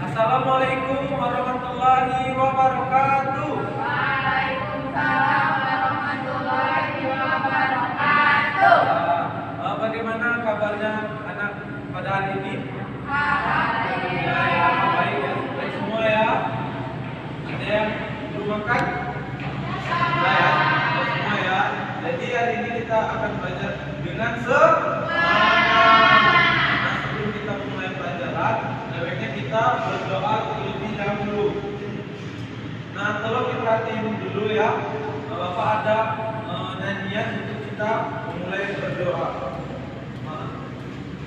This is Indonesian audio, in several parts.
Assalamualaikum warahmatullahi wabarakatuh. Waalaikumsalam warahmatullahi wabarakatuh. Bagaimana kabarnya anak pada hari ini? Alhamdulillah. Ya, baik ya, baik semua ya. Ada yang belum makan? Nah, ya, baik semua ya. Jadi hari ini kita akan belajar dengan semangat. Nah, sebelum kita mulai pelajaran, sebaiknya kita berdoa terlebih dahulu. Nah, tolong diperhatiin dulu ya. Bapak ada nyanyian untuk kita memulai berdoa.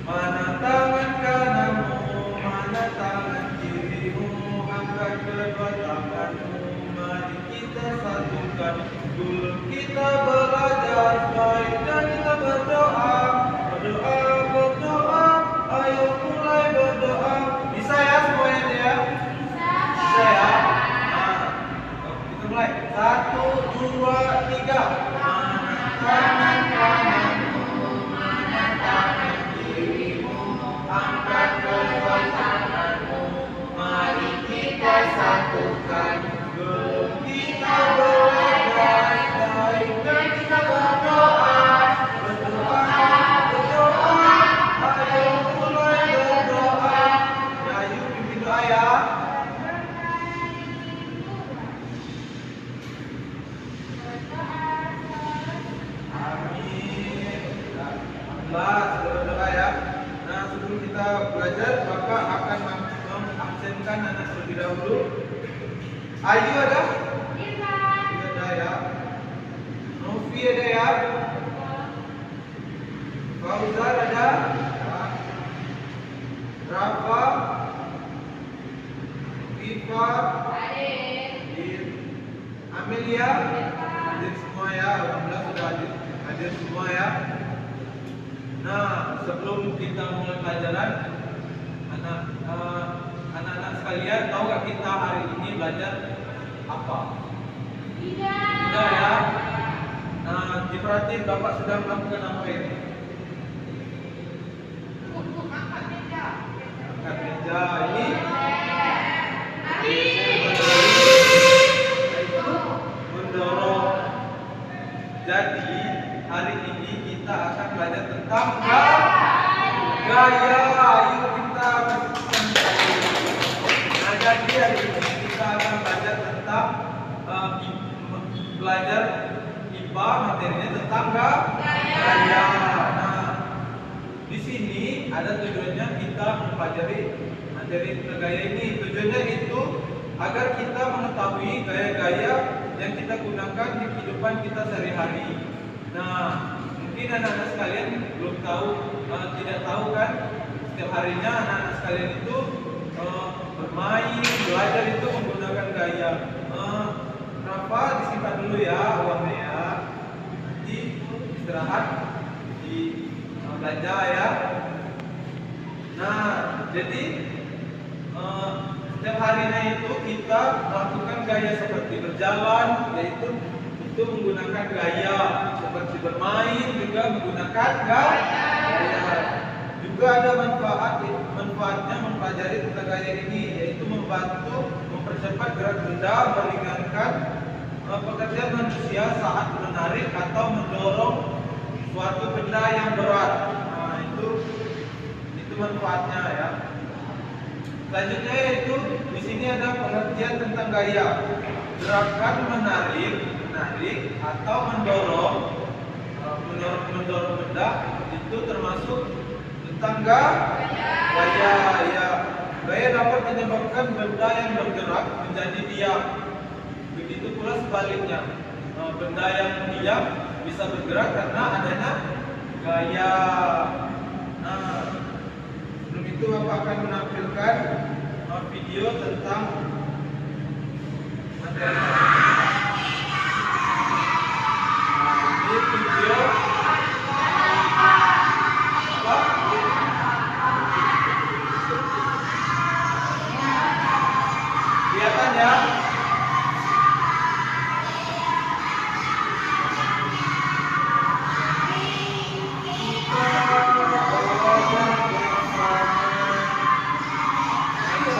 Mana tangan kananmu, mana tangan kirimu, angkat kedua tanganmu, mari kita satukan. Dulu kita belajar baik dan kita berdoa, berdoa, ayo mulai berdoa. Bisa ya semuanya ya? Bisa ya? Nah, kita mulai. 1, 2, 3. Mana tangan kananmu, mana tangan kirimu, angkat kedua tanganmu, mari kita satukan. Belum kita belajar baik dan kita berdoa, ayo mulai berdoa. Ya, yuk pimpin doa ya. Amin. Alhamdulillah, sudah berdoa ya. Nah, sebelum kita belajar, Bapak akan mengabsenkan anak terlebih dahulu. Ayu ada? Ada ya. Novi ada ya? Fauzan ada? Rafa? Viva? Amelia? Hadir semua ya. Alhamdulillah sudah hadir semua ya. Nah, sebelum kita mulai pelajaran, anak-anak sekalian, tahu gak kita hari ini belajar apa? Tidak ya. Nah, diperhatiin Bapak sudah melakukan apa ini? Angkat meja. Ini mendorong. Jadi hari ini kita akan belajar tentang gaya. Ayo kita nah, jadi hari ini kita akan belajar tentang belajar IPA, materinya tentang gaya. Nah, di sini ada tujuannya kita mempelajari materi gaya ini. Tujuannya itu agar kita mengetahui gaya-gaya yang kita gunakan di kehidupan kita sehari-hari. Nah, mungkin anak-anak sekalian belum tahu, tidak tahu kan, setiap harinya anak-anak sekalian itu bermain, belajar itu menggunakan gaya. Rafa disimpan dulu ya uangnya ya. Nanti istirahat di belanja ya. Nah, jadi setiap harinya itu kita melakukan gaya seperti berjalan, yaitu itu menggunakan gaya, seperti bermain juga menggunakan gaya. Juga ada manfaatnya mempelajari tentang gaya ini, yaitu membantu mempercepat gerak benda, meringankan pekerjaan manusia saat menarik atau mendorong suatu benda yang berat. Nah, itu manfaatnya ya. Selanjutnya yaitu di sini ada pengertian tentang gaya. Gerakan menarik atau mendorong benda itu termasuk tentang gaya ya. Gaya dapat menyebabkan benda yang bergerak menjadi diam. Begitu pula sebaliknya. Benda yang diam bisa bergerak karena adanya gaya. Nah, sebelum itu Bapak akan menampilkan video tentang materi. Ini video apa? Kelihatan ya? Kita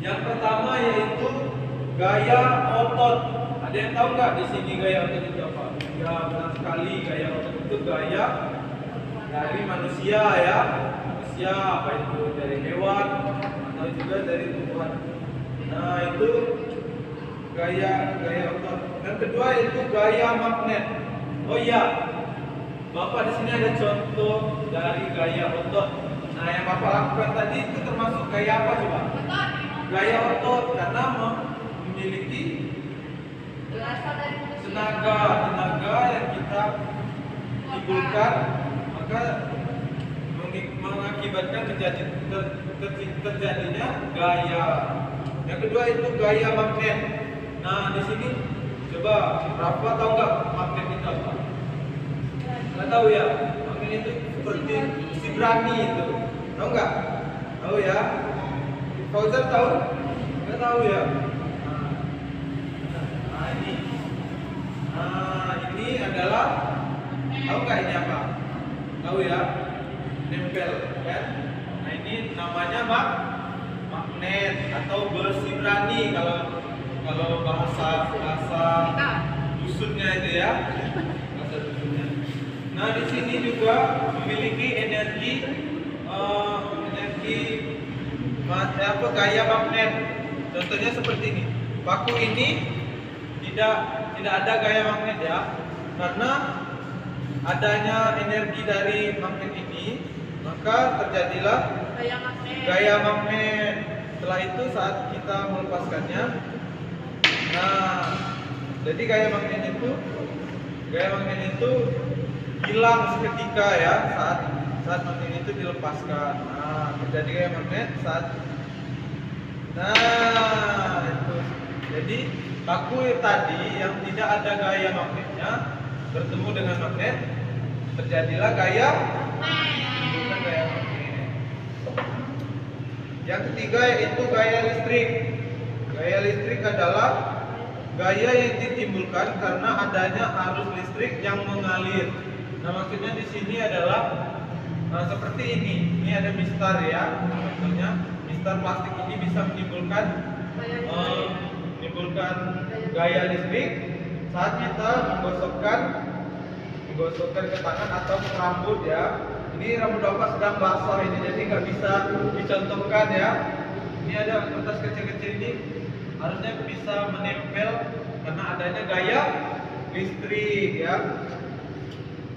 Yang pertama yaitu gaya otot. Ada yang tahu nggak di sini gaya otot itu apa? Ya benar sekali, gaya otot itu gaya dari manusia ya. Manusia apa itu dari hewan atau juga dari tumbuhan. Nah itu gaya otot. Yang kedua itu gaya magnet. Oh iya, Bapak di sini ada contoh dari gaya otot. Nah yang Bapak lakukan tadi itu termasuk gaya apa coba? Gaya otot karena memiliki tenaga yang kita timbulkan, maka mengakibatkan terjadinya gaya. Yang kedua itu gaya magnet. Nah di sini coba Rafa tahu nggak magnet itu apa? Nggak tahu ya. Magnet itu seperti si berani itu. Tahu nggak? Tahu ya. Fauzan tahu? Nggak tahu ya. Ini adalah tahu nggak ini apa? Tahu ya? Nempel kan? Nah ini namanya magnet atau besi berani kalau bahasa dusunnya itu ya. Bahasa dusunnya. Nah di sini juga memiliki energi gaya magnet. Contohnya seperti ini. Paku ini tidak ada gaya magnet ya, karena adanya energi dari magnet ini, maka terjadilah gaya magnet. Setelah itu saat kita melepaskannya, nah jadi gaya magnet itu hilang seketika ya saat magnet itu dilepaskan. Nah terjadi gaya magnet saat itu. Jadi paku tadi yang tidak ada gaya magnetnya bertemu dengan magnet, terjadilah gaya magnet. Yang ketiga yaitu gaya listrik. Gaya listrik adalah gaya yang ditimbulkan karena adanya arus listrik yang mengalir. Nah maksudnya di sini adalah seperti ini. Ini ada mistar ya. Contohnya mistar plastik ini bisa menimbulkan gaya listrik saat kita menggosokkan ke tangan atau ke rambut ya. Ini rambut Bapak sedang basah ini, jadi nggak bisa dicontohkan ya. Ini ada kertas kecil-kecil ini, harusnya bisa menempel karena adanya gaya listrik ya.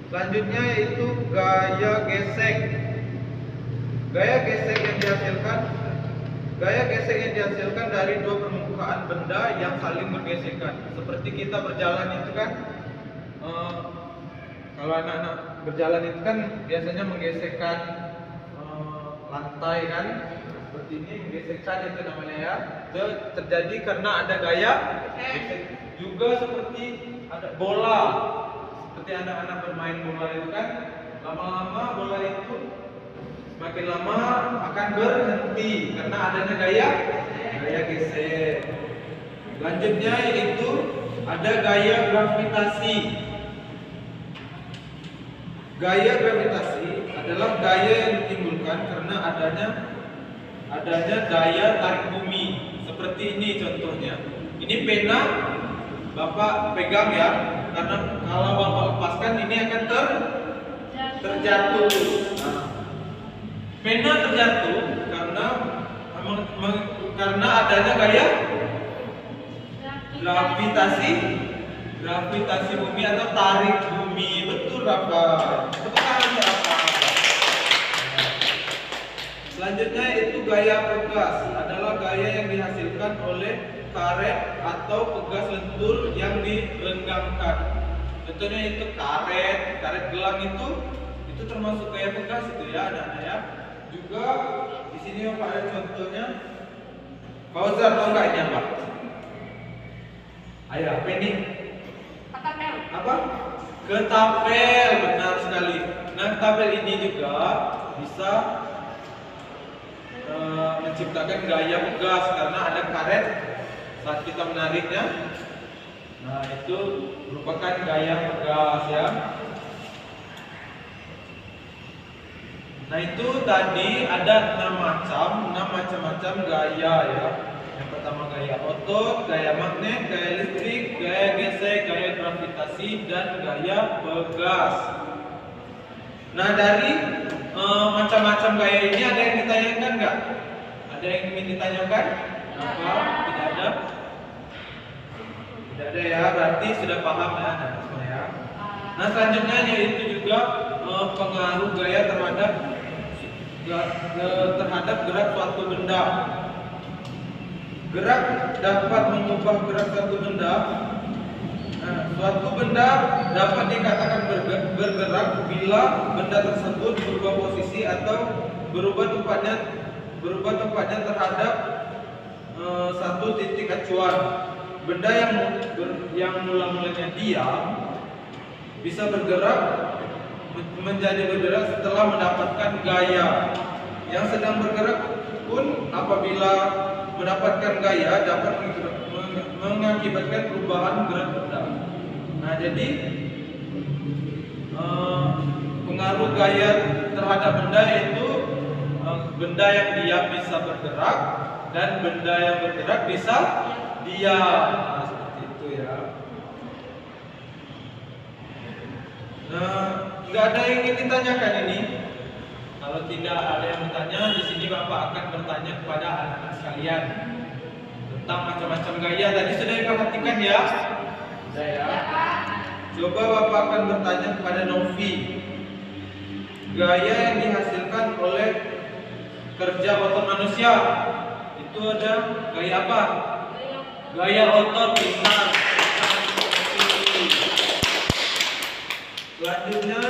Selanjutnya yaitu gaya gesek. Gaya gesek yang dihasilkan dari dua permukaan benda yang saling bergesekan. Seperti kita berjalan itu kan, kalau anak-anak berjalan itu kan biasanya menggesekkan lantai kan, seperti ini menggesekkan itu namanya ya. Itu terjadi karena ada gaya gesek. Juga seperti ada bola, seperti anak-anak bermain bola itu kan, lama-lama bola itu semakin lama akan berhenti karena adanya gaya gesek. Selanjutnya yaitu ada gaya gravitasi. Gaya gravitasi adalah gaya yang ditimbulkan karena adanya daya tarik bumi. Seperti ini contohnya. Ini pena Bapak pegang ya, karena kalau Bapak lepaskan ini akan terjatuh. Nah, pena terjatuh karena adanya gaya gravitasi bumi atau tarik bumi. Betul Bapak. Tepuk tangan Bapak. Selanjutnya itu gaya pegas, adalah gaya yang dihasilkan oleh karet atau pegas lentur yang direnggangkan. Contohnya itu karet gelang itu termasuk gaya pegas itu ya anak-anak ya. Juga di sini Bapak ada contohnya. Fauzan tahu nggak ini apa? Ayo apa ini? Ketapel. Apa? Ketapel, benar sekali. Nah ketapel ini juga bisa menciptakan gaya pegas karena ada karet saat kita menariknya. Nah itu merupakan gaya pegas ya. Nah itu tadi ada 6 macam gaya ya. Yang pertama gaya otot, gaya magnet, gaya listrik, gaya gesek, gaya gravitasi, dan gaya pegas. Nah, dari macam-macam gaya ini ada yang ditanyakan nggak? Ada yang ingin ditanyakan? Apa? Tidak ada? Tidak ada ya, berarti sudah paham ya anak semua ya. Nah, selanjutnya yaitu juga pengaruh gaya terhadap gerak suatu benda. Gerak dapat mengubah gerak suatu benda. Nah, suatu benda dapat dikatakan bergerak bila benda tersebut berubah posisi atau berubah tempatnya terhadap satu titik acuan. Benda yang mula-mulanya diam bisa menjadi bergerak setelah mendapatkan gaya. Yang sedang bergerak pun apabila mendapatkan gaya dapat mengakibatkan perubahan gerak benda. Nah, jadi pengaruh gaya terhadap benda yaitu benda yang diam bisa bergerak dan benda yang bergerak bisa diam. Nah, seperti itu ya. Nah, nggak ada yang ingin ditanyakan ini. Kalau tidak ada yang bertanya, di sini Bapak akan bertanya kepada anak-anak sekalian tentang macam-macam gaya. Tadi sudah diperhatikan ya? Sudah ya? Coba Bapak akan bertanya kepada Novi. Gaya yang dihasilkan oleh kerja otot manusia itu ada gaya apa? Gaya otot besar. Selanjutnya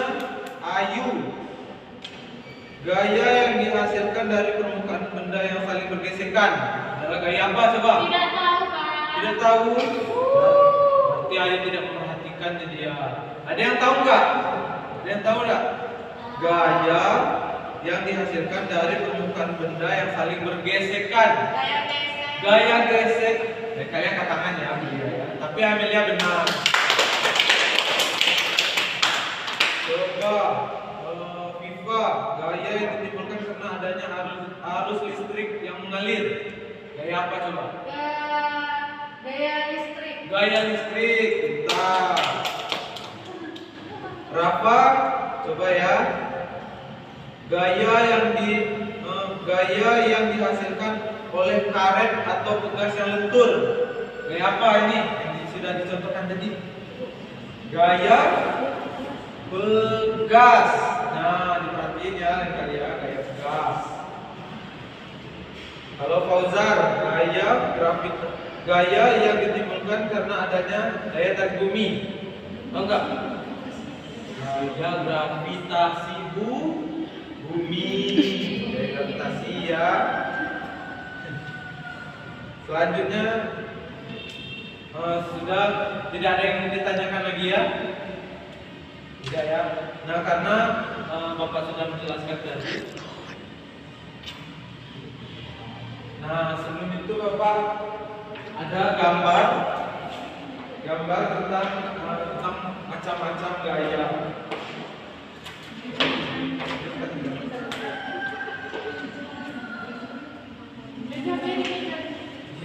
Ayu. Gaya yang dihasilkan dari permukaan benda yang saling bergesekan adalah gaya apa coba? Tidak tahu, Pak. Tidak tahu. Berarti Ayu tidak memperhatikan dia. Ada yang tahu nggak? Ada yang tahu nggak? Gaya yang dihasilkan dari permukaan benda yang saling bergesekan. Gaya gesek. Gaya gesek. Kalian katakan ya, Amelia ya. Tapi Amelia benar. Coba Viva, gaya yang ditimbulkan karena adanya arus listrik yang mengalir. Gaya apa coba? Gaya listrik. Gaya listrik. Bentar. Rafa, coba ya. Gaya yang dihasilkan oleh karet atau pegas yang lentur. Gaya apa ini? Yang sudah dicontohkan tadi. Gaya pegas. Nah, diperhatiin ya lain kali ya, gaya pegas. Kalau Fauzar, gaya yang ditimbulkan karena adanya daya tarik bumi. Tahu enggak? Gaya gravitasi bumi. Gaya gravitasi ya. Selanjutnya sudah tidak ada yang ditanyakan lagi ya? Tidak ya. Nah, karena Bapak sudah menjelaskan tadi. Nah, sebelum itu Bapak ada gambar tentang macam-macam gaya.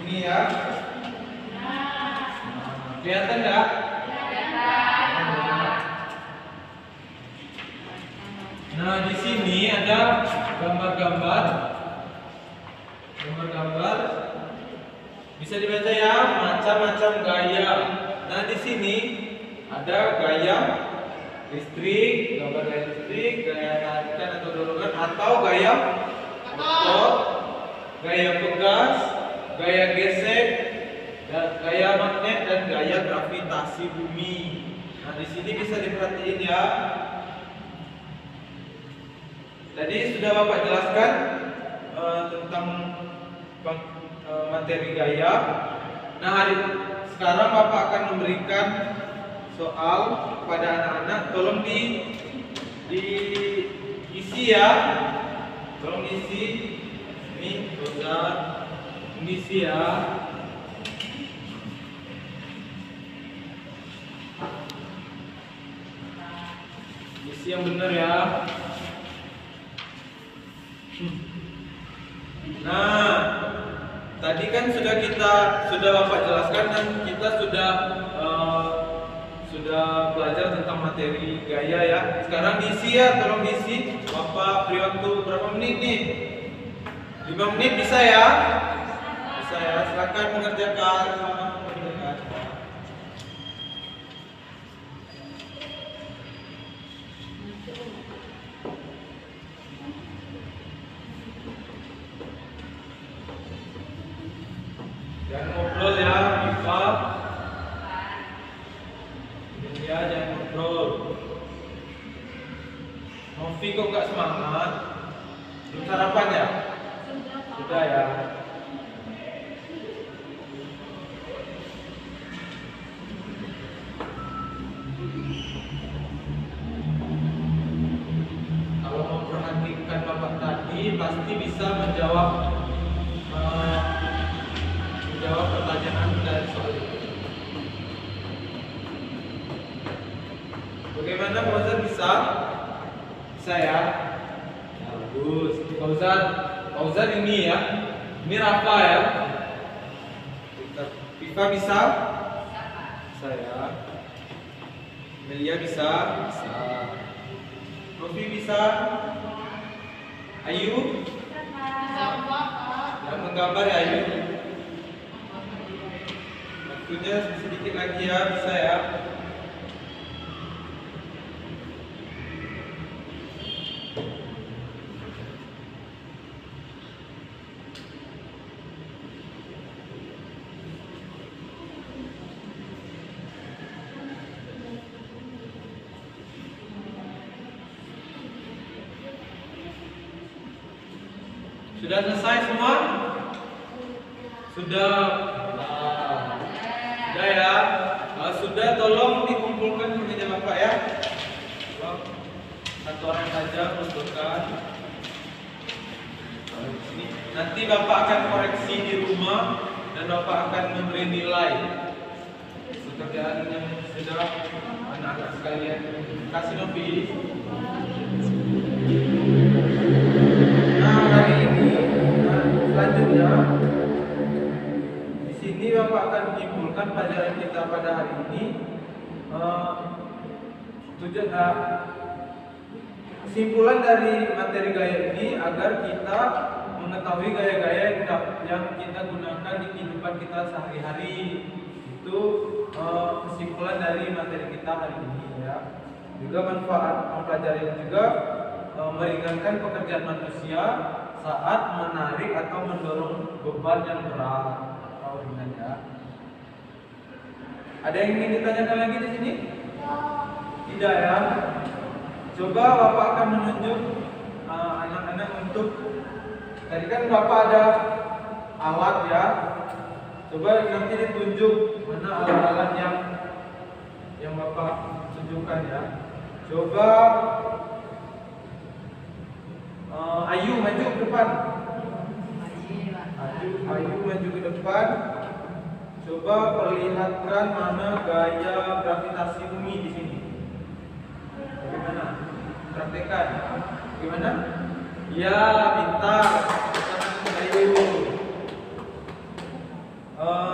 Ini ya. Kelihatan enggak? Nah, di sini ada gambar-gambar. Bisa dibaca ya, macam-macam gaya. Nah, di sini ada gaya listrik, gambar gaya listrik, gaya tarikan atau dorongan, atau gaya otot, gaya pegas, gaya gesek, gaya magnet, dan gaya gravitasi bumi. Nah, di sini bisa diperhatiin ya. Tadi sudah Bapak jelaskan tentang materi gaya. Nah, sekarang Bapak akan memberikan soal kepada anak-anak. Tolong diisi ya. Tolong diisi. Ini bisa diisi ya. Isi yang benar ya. Nah, tadi kan sudah Bapak jelaskan dan kita sudah belajar tentang materi gaya ya. Sekarang diisi ya, tolong diisi. Bapak beri waktu berapa menit nih? 5 menit bisa ya? Bisa ya, silakan mengerjakan. Jangan ngobrol ya, Iva. Ya, jangan ngobrol. Novi kok nggak semangat? Belum sarapan ya? Sudah ya. Kalau memperhatikan Bapak tadi, pasti bisa menjawab pertanyaan dari soal itu. Bagaimana Fauzan bisa? Bisa ya? Bagus. Fauzan ini ya. Ini Rafa ya. Viva bisa? Bisa ya. Melia bisa? Bisa. Novi bisa? Ayu? Yang menggambar ya Ayu? Waktunya sedikit lagi ya, bisa ya? Sudah selesai semua? Sudah. Sudah ya. Sudah, tolong dikumpulkan ke meja Bapak ya. Tolong satu orang saja kumpulkan. Nanti Bapak akan koreksi di rumah dan Bapak akan memberi nilai pekerjaan yang sudah anak-anak sekalian. Terima kasih Novi. Nah, hari ini selanjutnya di sini Bapak akan menyimpulkan pelajaran kita pada hari ini. Kesimpulan dari materi gaya ini agar kita mengetahui gaya-gaya yang kita gunakan di kehidupan kita sehari-hari. Itu kesimpulan dari materi kita hari ini ya. Juga manfaat mempelajari juga meringankan pekerjaan manusia saat menarik atau mendorong beban yang berat atau ringan ya. Ada yang ingin ditanyakan lagi di sini? Tidak ya. Coba Bapak akan menunjuk anak-anak untuk, tadi kan Bapak ada alat ya. Coba nanti ditunjuk mana alat-alat yang Bapak tunjukkan ya. Coba Ayu maju ke depan. Ayu maju ke depan. Coba perlihatkan mana gaya gravitasi bumi di sini. Bagaimana? Praktekkan. Bagaimana? Ya, pintar. Ayu.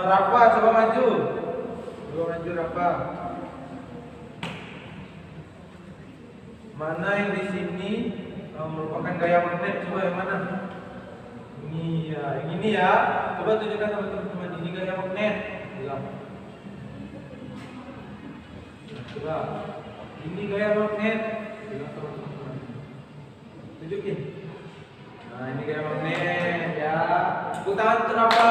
Rafa, coba maju. Coba maju Rafa. Mana yang di sini merupakan gaya magnet? Coba yang mana? Ini ya, yang ini ya. Coba tunjukkan sama teman-teman, ini gaya magnet. Bilang. Coba. Ini gaya magnet. Bilang sama teman-teman. Tunjukin. Nah, ini gaya magnet ya. Tepuk tangan untuk Rafa.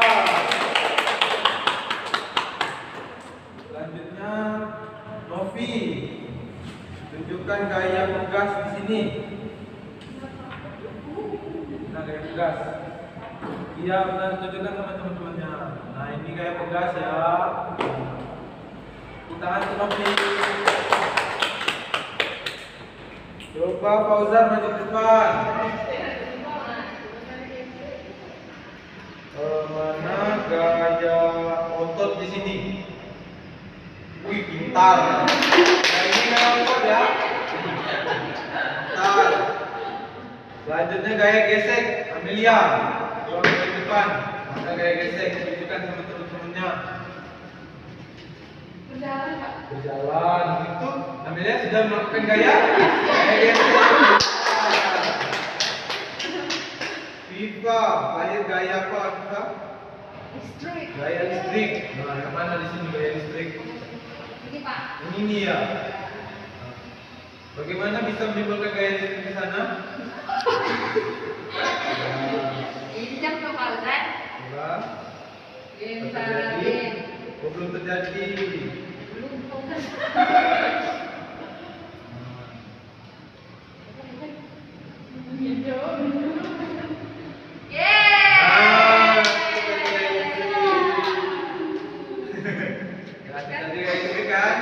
Selanjutnya Novi. Tunjukkan gaya pegas di sini. Nah, gaya pegas. Iya, benar, tunjukkan sama teman-temannya. Nah, ini gaya pegas ya. Tahan untuk Novi. Coba Fauzan maju ke depan. Mana gaya otot di sini? Wih, pintar. Nah, ini gaya otot ya. Pintar. Selanjutnya gaya gesek, Amelia. Coba ke depan. Ada gaya gesek, tunjukkan sama teman-temannya. Berjalan, Pak. Berjalan, itu Amelia sudah melakukan gaya gesek. Viva, gaya apa Viva? Listrik. Gaya listrik. Nah, yang mana di sini gaya listrik? Ini, Pak. Ini ya. Bagaimana bisa menimbulkan gaya listrik di sana? Ini jam ke Pak Ustaz. Coba. Terjadi. Oh, belum terjadi. Belum fokus. Ah, itu gaya listrik. Ya, tadi gaya listrik kan?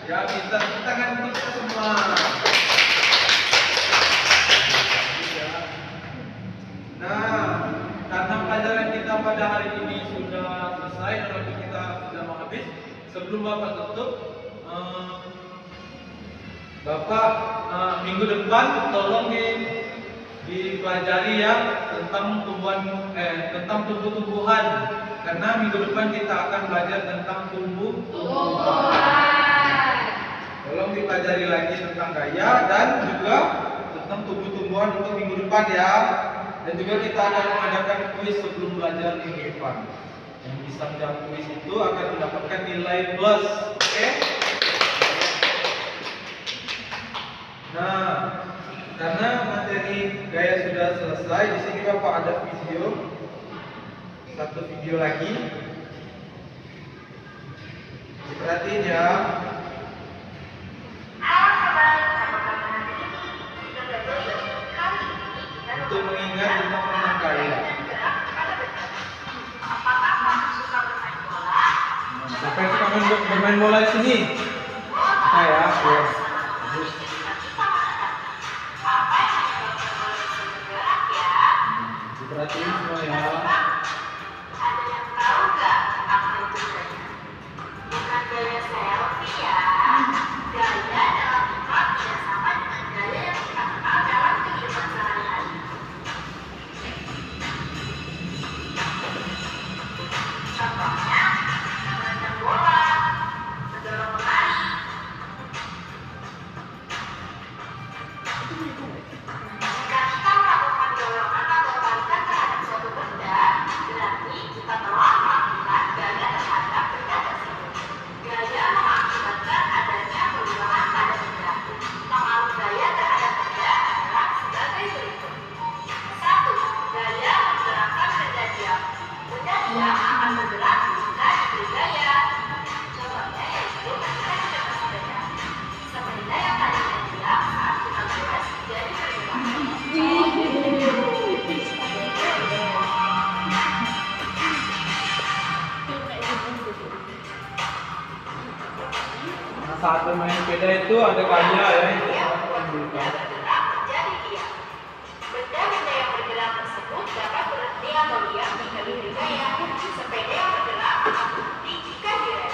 Ya, minta tepuk tangan untuk kita semua. Nah, karena pelajaran kita pada hari ini sudah selesai dan waktu kita sudah mau habis, sebelum Bapak tutup, Bapak minggu depan tolong dipelajari ya tentang tumbuh-tumbuhan, karena minggu depan kita akan belajar tentang tumbuh-tumbuhan. Tolong dipelajari lagi tentang gaya dan juga tentang tumbuh-tumbuhan untuk minggu depan ya. Dan juga kita akan mengadakan kuis sebelum belajar minggu depan. Yang bisa menjawab kuis itu akan mendapatkan nilai plus. Oke? Nah, karena materi gaya sudah selesai, di sini Bapak ada satu video lagi. Diperhatiin ya. Untuk mengingat tentang tentang gaya. Siapa yang suka bermain bola di sini? Saya. Yes. Diperhatiin semua ya. Saat bermain sepeda itu ada gaya ya yang kita tunjukkan. Benda-benda yang bergerak tersebut dapat berhenti atau diam jika diberi gaya. Sepeda yang bergerak akan berhenti jika direm.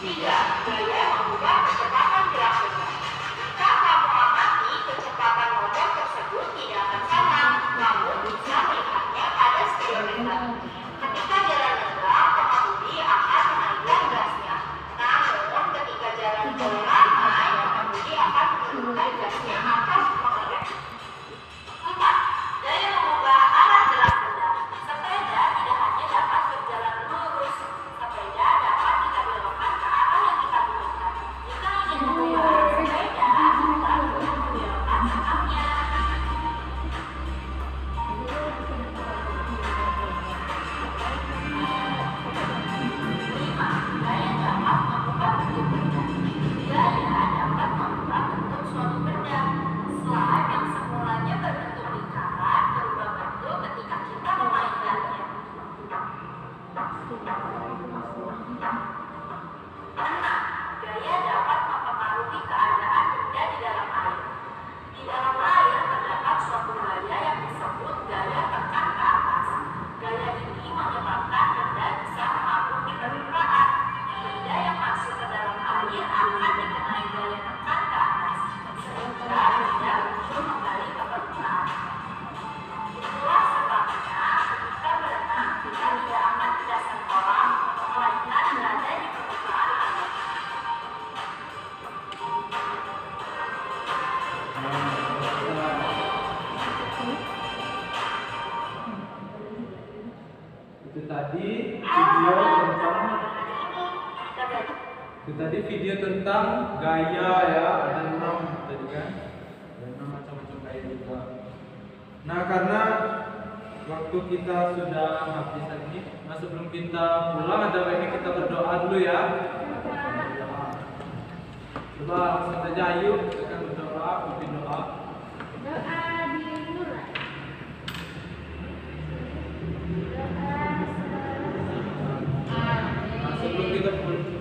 3. Gaya mengubah kecepatan gerak benda. Jika kamu amati, kecepatan motor tersebut tidak akan sama, namun bisa melihatnya pada speedometer. Ketika jalan lenggang, pengemudi akan menaikkan gasnya. Namun ketika jalan pelan, pengemudi akan menurunkan gasnya atau mengerem. 4. Gaya mengubah arah gerak benda. Sepeda tidak hanya dapat berjalan lurus, sepeda dapat kita belokkan ke arah yang kita butuhkan. Jika ingin mengubah arah sepeda, kita perlu membelokkan setangnya. 5. Gaya dapat mengubah bentuk benda. Gaya dapat mengubah bentuk suatu benda. Slide yang semulanya berbentuk lingkaran berubah bentuk ketika kita memainkannya. 6. Gaya dapat mempengaruhi keadaan benda di dalam air. Di dalam air terdapat suatu gaya yang disebut gaya tekan ke atas. Gaya ini menyebabkan benda bisa mengapung di permukaan. Benda yang masuk ke dalam air akan dikenai gaya tekan ke atas, sehingga benda muncul kembali ke permukaan. Itulah sebabnya ketika berenang kita video tentang gaya ya, ada 6 tadi kan, ada 6 macam-macam gaya juga. Nah karena waktu kita sudah habis lagi, nah sebelum kita pulang ada baiknya kita berdoa dulu ya. Coba langsung saja, ayo kita akan berdoa, pimpin doa. Doa dimulai. Nah,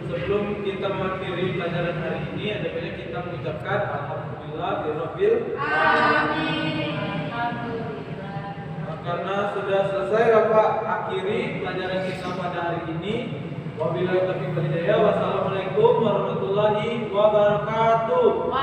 sebelum kita mengakhiri pelajaran hari ini, ada baiknya kita mengucapkan alhamdulillah birabbil Amin. Nah, karena sudah selesai Bapak akhiri pelajaran kita pada hari ini. Wabillahi taufiq wal hidayah. Wassalamualaikum warahmatullahi wabarakatuh.